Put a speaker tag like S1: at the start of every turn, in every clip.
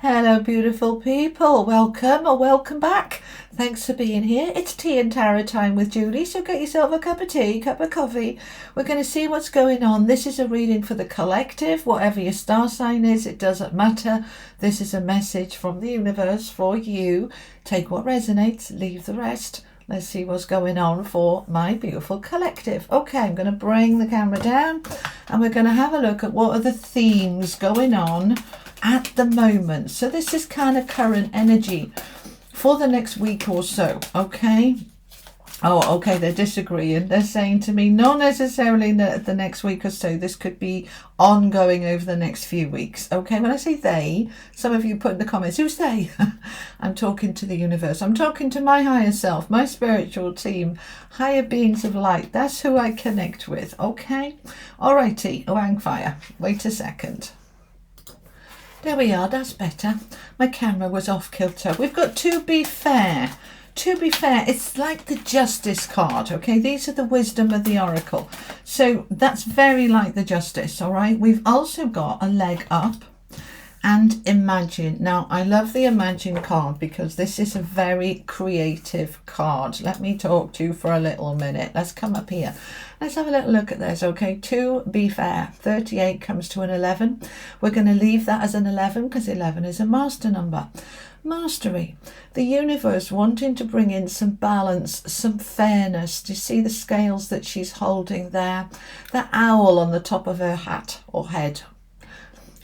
S1: Hello, beautiful people. Welcome or welcome back. Thanks for being here. It's tea and tarot time with Julie, so get yourself a cup of tea, cup of coffee. We're going to see what's going on. This is a reading for the collective, whatever your star sign is, it doesn't matter. This is a message from the universe for you. Take what resonates, leave the rest. Let's see what's going on for my beautiful collective. Okay, I'm going to bring the camera down and we're going to have a look at what are the themes going on at the moment. So this is kind of current energy for the next week or so. Okay. Oh, okay. They're disagreeing. They're saying to me, not necessarily the next week or so. This could be ongoing over the next few weeks. Okay. When I say they, some of you put in the comments, who's they? I'm talking to the universe. I'm talking to my higher self, my spiritual team, higher beings of light. That's who I connect with. Okay. Alrighty. Oh, hang fire. Wait a second. There we are, that's better. My camera was off kilter. We've got to be fair. To be fair, it's like the justice card, okay? These are the wisdom of the oracle. So that's very like the justice, all right? We've also got a leg up and imagine. Now, I love the imagine card because this is a very creative card. Let me talk to you for a little minute. Let's come up here. Let's have a little look at this, okay? To be fair, 38 comes to an 11. We're going to leave that as an 11 because 11 is a master number. Mastery. The universe wanting to bring in some balance, some fairness. Do you see the scales that she's holding there? That owl on the top of her hat or head.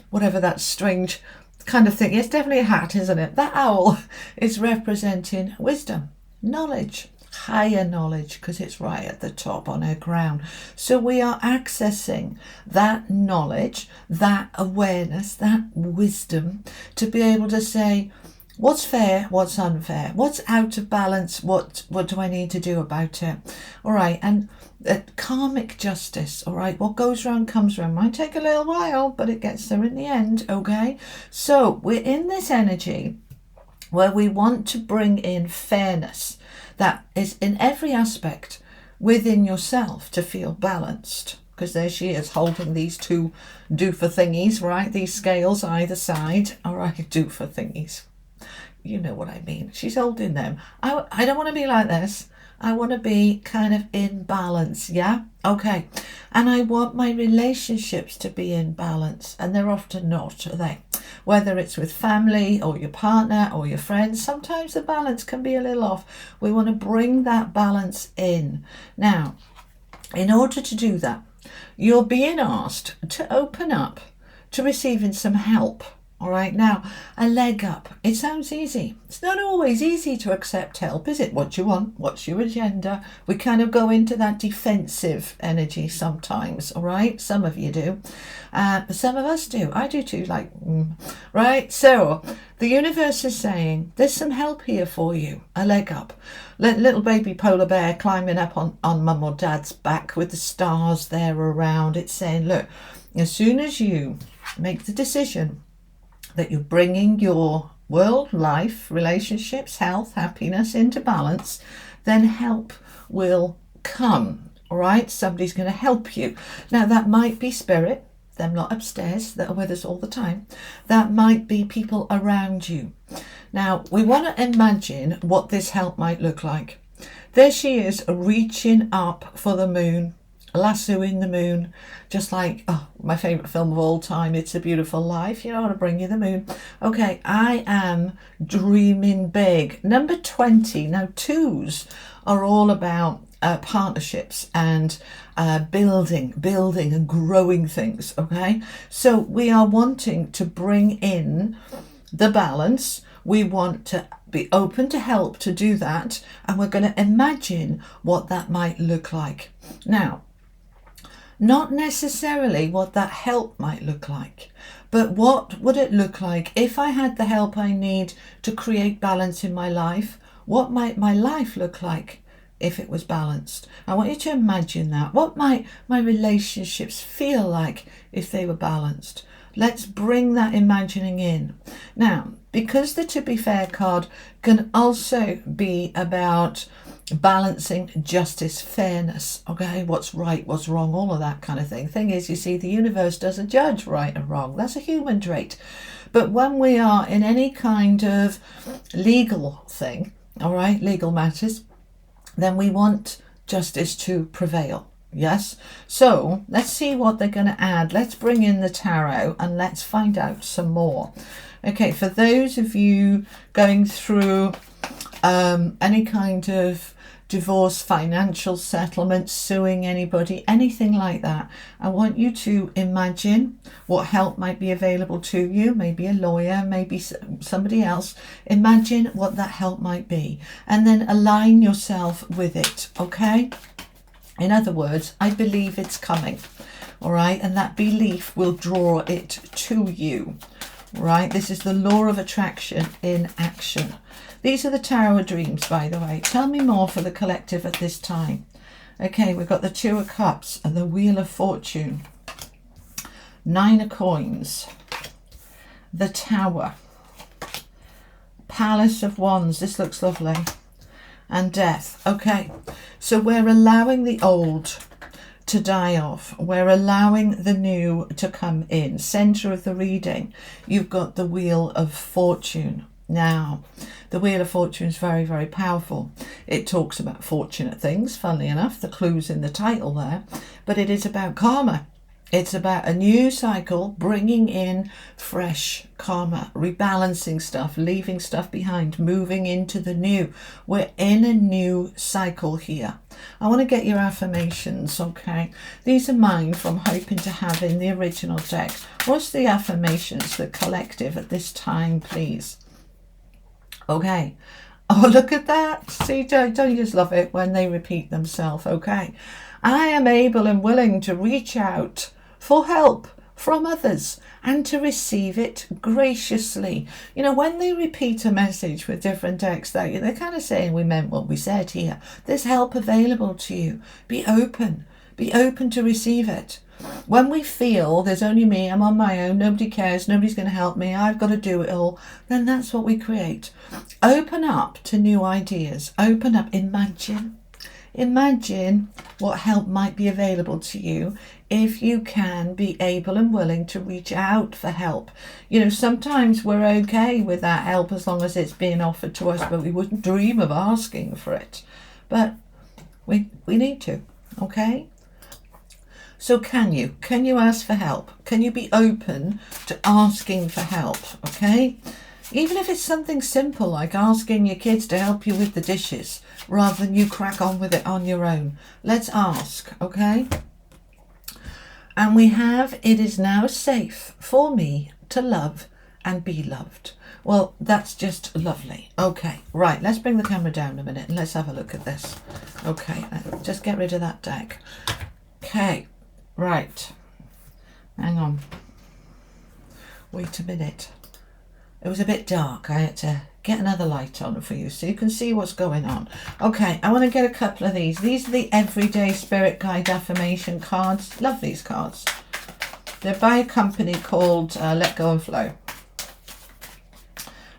S1: Whatever that strange kind of thing. It's definitely a hat, isn't it? That owl is representing wisdom, knowledge, higher knowledge, because it's right at the top on her crown. So we are accessing that knowledge, that awareness, that wisdom to be able to say, what's fair, what's unfair, what's out of balance, what do I need to do about it? All right, and karmic justice, all right, what goes around comes around. Might take a little while, but it gets there in the end, okay? So we're in this energy where we want to bring in fairness that is in every aspect within yourself to feel balanced. Because there she is holding these two doofer thingies, right? These scales either side, all right, doofer thingies. You know what I mean. She's holding them. I don't want to be like this. I want to be kind of in balance, yeah? Okay. And I want my relationships to be in balance. And they're often not, are they? Whether it's with family or your partner or your friends, sometimes the balance can be a little off. We want to bring that balance in. Now, in order to do that, you're being asked to open up to receiving some help. All right, now, a leg up. It sounds easy. It's not always easy to accept help, is it? What do you want? What's your agenda? We kind of go into that defensive energy sometimes, all right? Some of you do. Some of us do. I do too, right? So the universe is saying, there's some help here for you. A leg up. Little baby polar bear climbing up on mum or dad's back with the stars there around. It's saying, look, as soon as you make the decision that you're bringing your world, life, relationships, health, happiness into balance, then help will come, all right? Somebody's going to help you. Now, that might be spirit, them lot upstairs that are with us all the time. That might be people around you. Now, we want to imagine what this help might look like. There she is, reaching up for the moon, lassoing the moon, just like my favorite film of all time, It's a Beautiful Life. You know how to bring you the moon. Okay, I am dreaming big. Number 20. Now, twos are all about partnerships and building and growing things. Okay, so we are wanting to bring in the balance. We want to be open to help to do that, and we're going to imagine what that might look like. Now, not necessarily what that help might look like, but what would it look like if I had the help I need to create balance in my life? What might my life look like if it was balanced? I want you to imagine that. What might my relationships feel like if they were balanced? Let's bring that imagining in. Now, because the To Be Fair card can also be about balancing justice, fairness, okay, what's right, what's wrong, all of that kind of thing. Thing is, you see, the universe doesn't judge right and wrong. That's a human trait. But when we are in any kind of legal thing, all right, legal matters, then we want justice to prevail. Yes? So let's see what they're going to add. Let's bring in the tarot and let's find out some more. Okay, for those of you going through any kind of divorce, financial settlement, suing anybody, anything like that, I want you to imagine what help might be available to you. Maybe a lawyer, maybe somebody else. Imagine what that help might be and then align yourself with it, okay? In other words, I believe it's coming, all right? And that belief will draw it to you, right? This is the law of attraction in action. These are the Tarot of Dreams, by the way. Tell me more for the collective at this time. Okay, we've got the Two of Cups and the Wheel of Fortune. Nine of Coins. The Tower. Palace of Wands. This looks lovely. And Death. Okay, so we're allowing the old to die off. We're allowing the new to come in. Center of the reading, you've got the Wheel of Fortune. Now, the Wheel of Fortune is very, very powerful. It talks about fortunate things, funnily enough, the clue's in the title there, but it is about karma. It's about a new cycle, bringing in fresh karma, rebalancing stuff, leaving stuff behind, moving into the new. We're in a new cycle here. I want to get your affirmations, okay? These are mine from hoping to have in the original deck. What's the affirmations, the collective at this time, please? Okay. Oh, look at that. See, don't you just love it when they repeat themselves? Okay. I am able and willing to reach out for help from others and to receive it graciously. You know, when they repeat a message with different decks, they're kind of saying we meant what we said here. There's help available to you. Be open. Be open to receive it. When we feel there's only me, I'm on my own, nobody cares, nobody's going to help me, I've got to do it all, then that's what we create. Open up to new ideas. Open up. Imagine what help might be available to you if you can be able and willing to reach out for help. You know, sometimes we're okay with that help as long as it's being offered to us, but we wouldn't dream of asking for it. But we need to, okay? So can you ask for help? Can you be open to asking for help, okay? Even if it's something simple like asking your kids to help you with the dishes rather than you crack on with it on your own. Let's ask, okay? And we have, it is now safe for me to love and be loved. Well, that's just lovely. Okay, right, let's bring the camera down a minute and let's have a look at this. Okay, just get rid of that deck. Okay. Right, hang on, wait a minute. It was a bit dark. I had to get another light on for you so you can see what's going on. Okay, I want to get a couple of these. These are the Everyday Spirit Guide Affirmation cards. Love these cards. They're by a company called Let Go and Flow.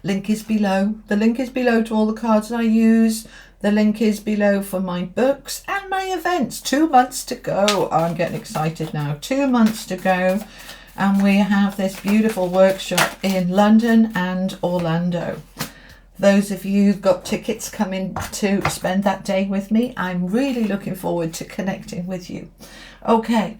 S1: Link is below. The link is below to all the cards I use. The link is below for my books and my events. 2 months to go. Oh, I'm getting excited now. 2 months to go. And we have this beautiful workshop in London and Orlando. Those of you who've got tickets coming to spend that day with me, I'm really looking forward to connecting with you. Okay.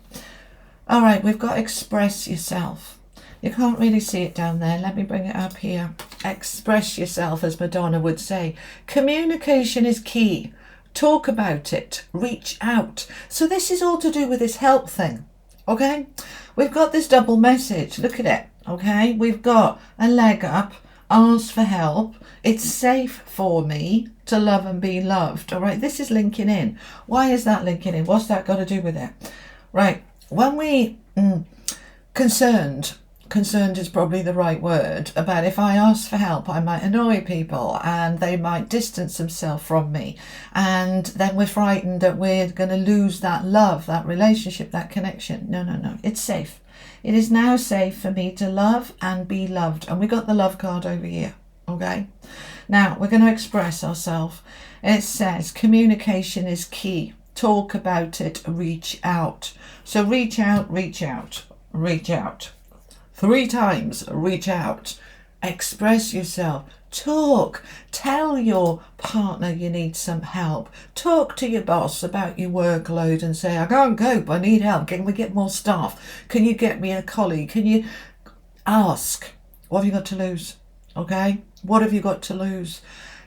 S1: All right, we've got express yourself. You can't really see it down there. Let me bring it up here. Express yourself, as Madonna would say. Communication is key. Talk about it. Reach out. So this is all to do with this help thing. Okay? We've got this double message. Look at it. Okay? We've got a leg up. Ask for help. It's safe for me to love and be loved. All right? This is linking in. Why is that linking in? What's that got to do with it? Right. When we... concerned is probably the right word, about if I ask for help I might annoy people and they might distance themselves from me, and then we're frightened that we're going to lose that love, that relationship, that connection. No, it's safe. It is now safe for me to love and be loved. And we got the love card over here. Okay, now we're going to express ourselves. It says communication is key. Talk about it. Reach out. So reach out. 3 times, reach out, express yourself, talk, tell your partner you need some help, talk to your boss about your workload and say, I can't cope, I need help, can we get more staff, can you get me a colleague, can you ask, what have you got to lose? Okay, what have you got to lose?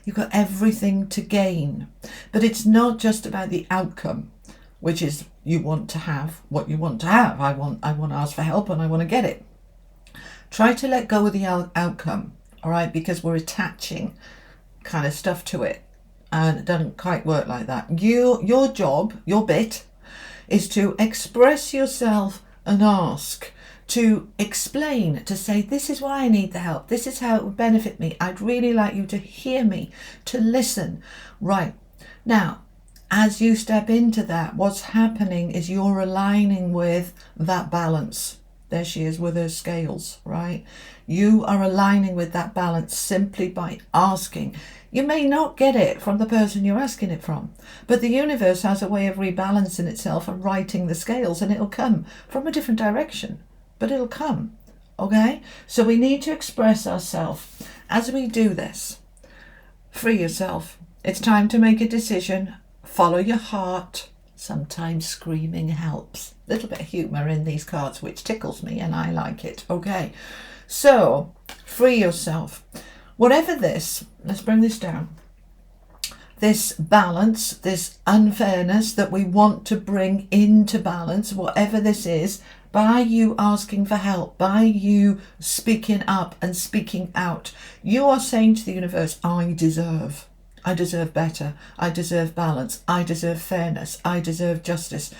S1: You've got everything to gain. But it's not just about the outcome, which is you want to have what you want to have. I want to ask for help and I want to get it. Try to let go of the outcome, all right, because we're attaching kind of stuff to it and it doesn't quite work like that. Your job, your bit, is to express yourself and ask, to explain, to say, this is why I need the help, this is how it would benefit me, I'd really like you to hear me, to listen. Right, now, as you step into that, what's happening is you're aligning with that balance. There she is with her scales, right? You are aligning with that balance simply by asking. You may not get it from the person you're asking it from, but the universe has a way of rebalancing itself and righting the scales, and it'll come from a different direction. But it'll come, okay? So we need to express ourselves. As we do this, free yourself. It's time to make a decision. Follow your heart. Sometimes screaming helps. A little bit of humour in these cards, which tickles me, and I like it, okay? So, free yourself. Whatever this, let's bring this down. This balance, this unfairness that we want to bring into balance, whatever this is, by you asking for help, by you speaking up and speaking out, you are saying to the universe, I deserve better, I deserve balance, I deserve fairness, I deserve justice.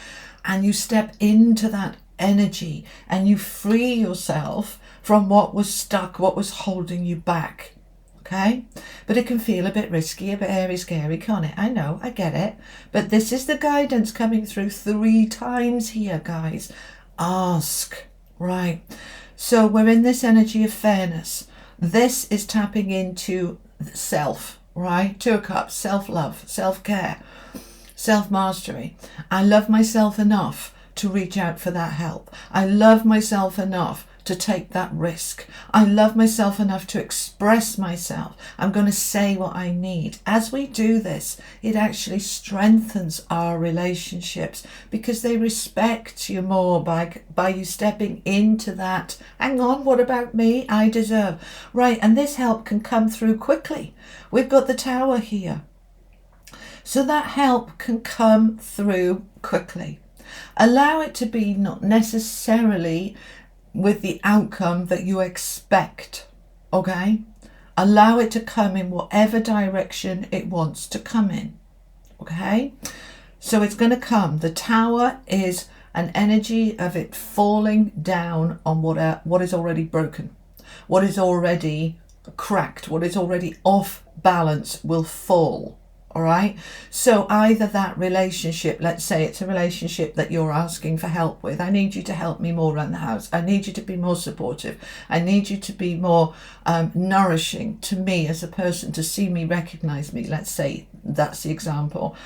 S1: And you step into that energy and you free yourself from what was stuck, what was holding you back. Okay, but it can feel a bit risky, a bit airy, scary, can't it? I know, I get it. But this is the guidance coming through 3 times here, guys. Ask, right? So we're in this energy of fairness. This is tapping into self, right? 2 of Cups, self-love, self-care, self-mastery. I love myself enough to reach out for that help. I love myself enough to take that risk. I love myself enough to express myself. I'm going to say what I need. As we do this, it actually strengthens our relationships because they respect you more by you stepping into that. Hang on, what about me? I deserve. Right, and this help can come through quickly. We've got the Tower here. So that help can come through quickly. Allow it to be not necessarily with the outcome that you expect, okay? Allow it to come in whatever direction it wants to come in, okay? So it's going to come. The Tower is an energy of it falling down on what is already broken, what is already cracked, what is already off balance will fall. All right. So either that relationship, let's say it's a relationship that you're asking for help with. I need you to help me more around the house. I need you to be more supportive. I need you to be more nourishing to me as a person, to see me, recognize me. Let's say that's the example.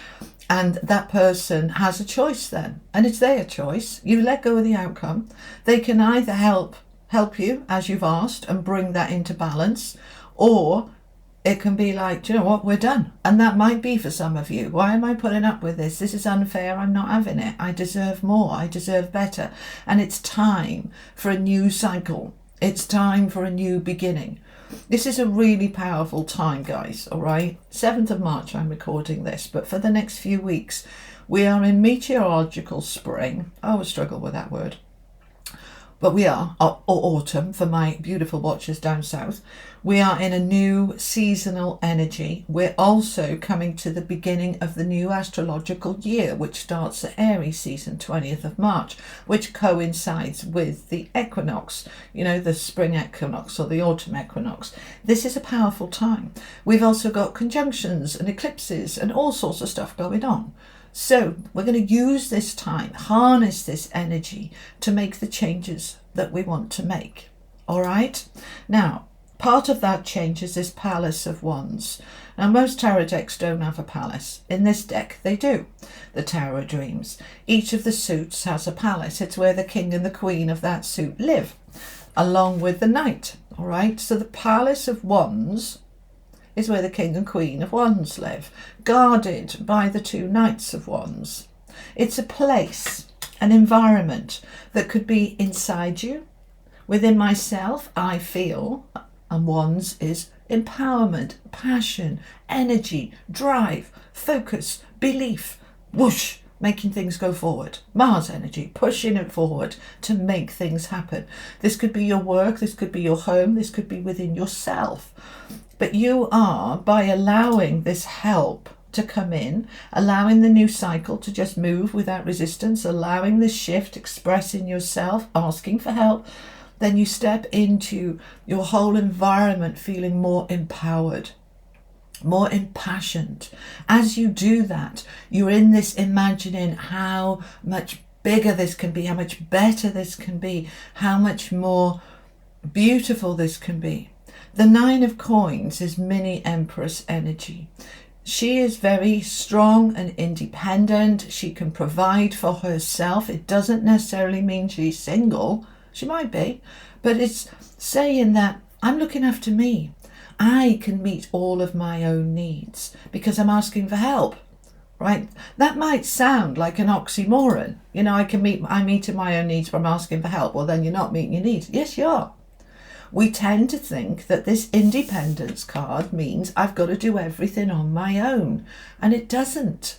S1: And that person has a choice then, and it's their choice. You let go of the outcome. They can either help you as you've asked and bring that into balance, or it can be like, do you know what, we're done. And that might be for some of you. Why am I putting up with this? This is unfair. I'm not having it. I deserve more. I deserve better. And it's time for a new cycle. It's time for a new beginning. This is a really powerful time, guys, all right? 7th of March, I'm recording this. But for the next few weeks, we are in meteorological spring. I always struggle with that word. But we are, or autumn for my beautiful watchers down south. We are in a new seasonal energy. We're also coming to the beginning of the new astrological year, which starts at Aries season, 20th of March, which coincides with the equinox, you know, the spring equinox or the autumn equinox. This is a powerful time. We've also got conjunctions and eclipses and all sorts of stuff going on. So we're going to use this time, harness this energy to make the changes that we want to make. All right. Now, part of that change is this Palace of Wands. Now, most tarot decks don't have a palace. In this deck, they do. The Tower of Dreams. Each of the suits has a palace. It's where the king and the queen of that suit live. along with the knight. All right, so the Palace of Wands is where the King and Queen of Wands live, guarded by the two Knights of Wands. It's a place, an environment that could be inside you. Within myself, I feel, and Wands is empowerment, passion, energy, drive, focus, belief, whoosh, making things go forward. Mars energy, pushing it forward to make things happen. This could be your work, this could be your home, this could be within yourself. But you are, by allowing this help to come in, allowing the new cycle to just move without resistance, allowing this shift, expressing yourself, asking for help, then you step into your whole environment feeling more empowered, more impassioned. As you do that, you're in this imagining how much bigger this can be, how much better this can be, how much more beautiful this can be. The Nine of Coins is mini Empress energy. She is very strong and independent. She can provide for herself. It doesn't necessarily mean she's single. She might be, but it's saying that I'm looking after me. I can meet all of my own needs because I'm asking for help, right? That might sound like an oxymoron. You know, I'm meeting my own needs, but I'm asking for help. Well, then you're not meeting your needs. Yes, you are. We tend to think that this independence card means I've got to do everything on my own, and it doesn't.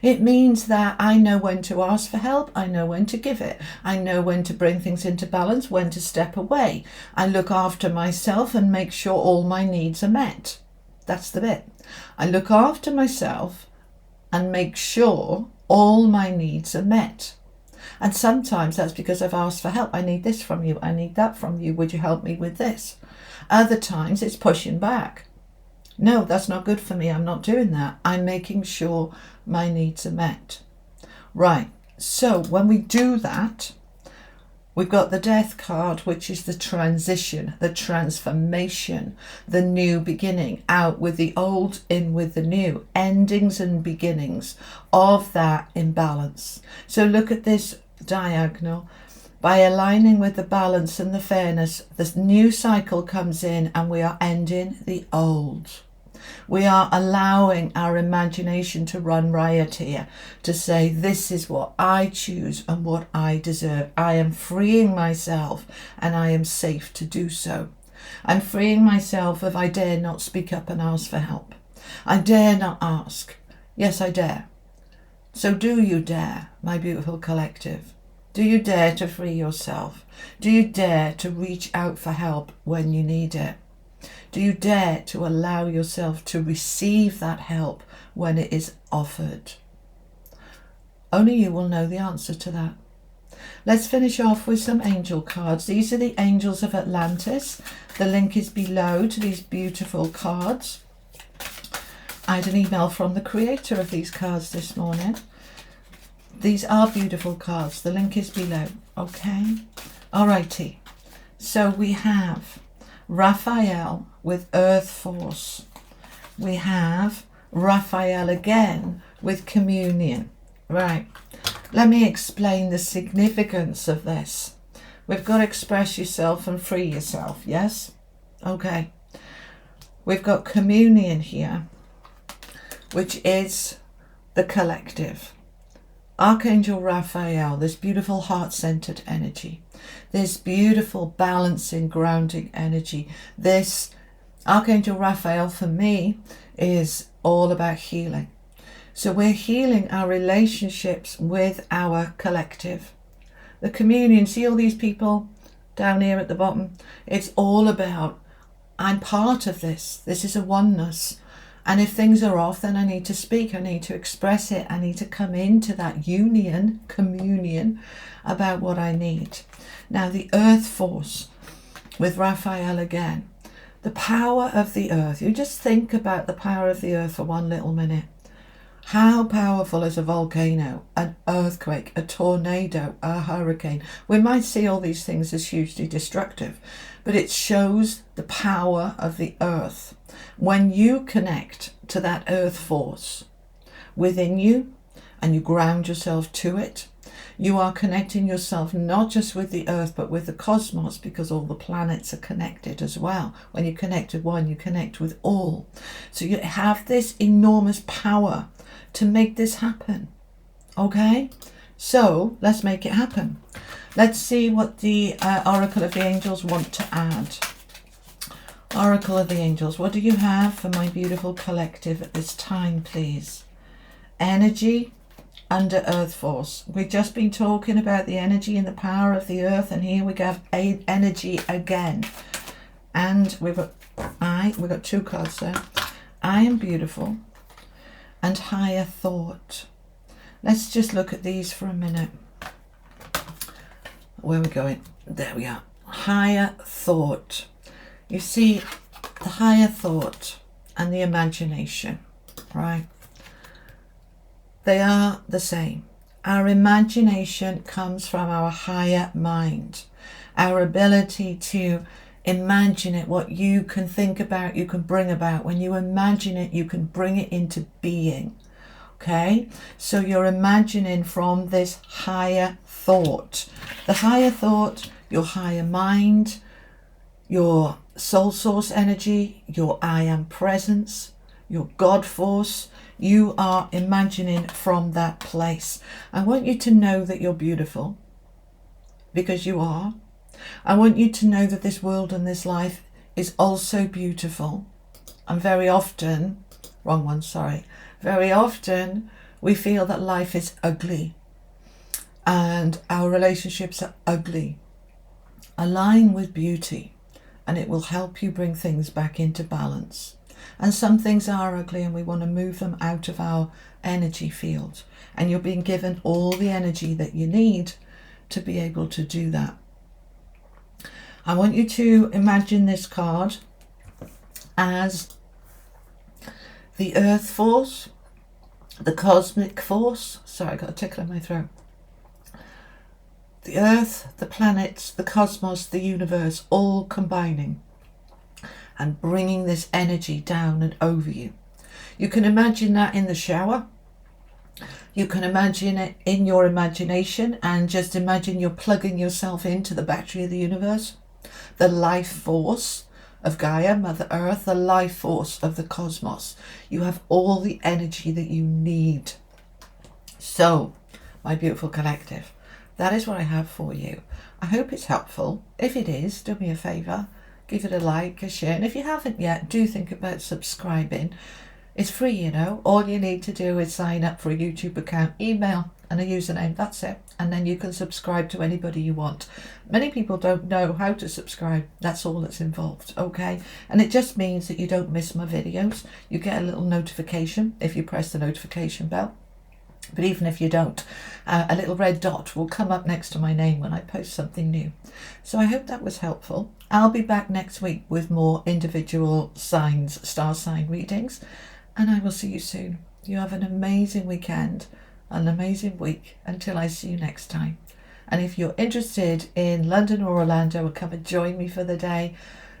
S1: It means that I know when to ask for help, I know when to give it, I know when to bring things into balance, when to step away. I look after myself and make sure all my needs are met. That's the bit. I look after myself and make sure all my needs are met. And sometimes that's because I've asked for help. I need this from you. I need that from you. Would you help me with this? Other times it's pushing back. No, that's not good for me. I'm not doing that. I'm making sure my needs are met. Right. So when we do that, we've got the Death card, which is the transition, the transformation, the new beginning, out with the old, in with the new, endings and beginnings of that imbalance. So look at this diagonal. By aligning with the balance and the fairness, this new cycle comes in and we are ending the old. We are allowing our imagination to run riot here, to say this is what I choose and what I deserve. I am freeing myself and I am safe to do so. I'm freeing myself if I dare not speak up and ask for help. I dare not ask. Yes, I dare. So do you dare, my beautiful collective? Do you dare to free yourself? Do you dare to reach out for help when you need it? Do you dare to allow yourself to receive that help when it is offered? Only you will know the answer to that. Let's finish off with some angel cards. These are the Angels of Atlantis. The link is below to these beautiful cards. I had an email from the creator of these cards this morning. These are beautiful cards. The link is below. Okay. Alrighty. So we have Raphael with Earth Force. We have Raphael again with Communion. Right. Let me explain the significance of this. We've got to express yourself and free yourself. Yes? Okay. We've got Communion here, which is the collective. Archangel Raphael, this beautiful heart-centered energy, this beautiful balancing, grounding energy. This Archangel Raphael for me is all about healing. So we're healing our relationships with our collective. The communion, see all these people down here at the bottom? It's all about, I'm part of this. This is a oneness. And if things are off, then I need to speak. I need to express it. I need to come into that union, communion, about what I need. Now, the Earth Force with Raphael again. The power of the earth. You just think about the power of the earth for one little minute. How powerful is a volcano, an earthquake, a tornado, a hurricane? We might see all these things as hugely destructive, but it shows the power of the earth. When you connect to that earth force within you and you ground yourself to it, You are connecting yourself not just with the earth, but with the cosmos, because all the planets are connected as well. When you connect with one, you connect with all. So you have this enormous power to make this happen. Okay? So let's make it happen. Let's see what the Oracle of the Angels want to add. Oracle of the Angels, what do you have for my beautiful collective at this time, please? Energy under earth force. We've just been talking about the energy and the power of the earth, and here we have energy again. And we've got two cards there. I am beautiful and higher thought. Let's just look at these for a minute. Where are we going? There we are. Higher thought. You see, the higher thought and the imagination, right? They are the same. Our imagination comes from our higher mind. Our ability to imagine it, what you can think about, you can bring about. When you imagine it, you can bring it into being. Okay? So you're imagining from this higher thought. The higher thought, your higher mind, your soul source energy, your I am presence, your God force. You are imagining from that place. I want you to know that you're beautiful, because you are. I want you to know that this world and this life is also beautiful. And very often, very often we feel that life is ugly and our relationships are ugly. Align with beauty and it will help you bring things back into balance. And some things are ugly and we want to move them out of our energy field. And you're being given all the energy that you need to be able to do that. I want you to imagine this card as the earth force, the cosmic force. Sorry, I got a tickle in my throat. The earth, the planets, the cosmos, the universe, all combining and bringing this energy down and over you. You can imagine that in the shower. You can imagine it in your imagination, and just imagine you're plugging yourself into the battery of the universe, the life force of Gaia, Mother Earth, the life force of the cosmos. You have all the energy that you need. So, my beautiful collective, that is what I have for you. I hope it's helpful. If it is, do me a favour, give it a like, a share, and if you haven't yet, do think about subscribing. It's free, you know. All you need to do is sign up for a YouTube account, email and a username, that's it. And then you can subscribe to anybody you want. Many people don't know how to subscribe. That's all that's involved, okay? And it just means that you don't miss my videos. You get a little notification if you press the notification bell. But even if you don't, a little red dot will come up next to my name when I post something new. So I hope that was helpful. I'll be back next week with more individual signs, star sign readings, and I will see you soon. You have an amazing weekend, an amazing week, until I see you next time. And if you're interested in London or Orlando, come and join me for the day.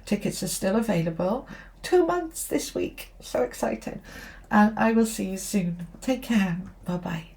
S1: Tickets are still available. 2 months this week. So exciting. And I will see you soon. Take care. Bye-bye.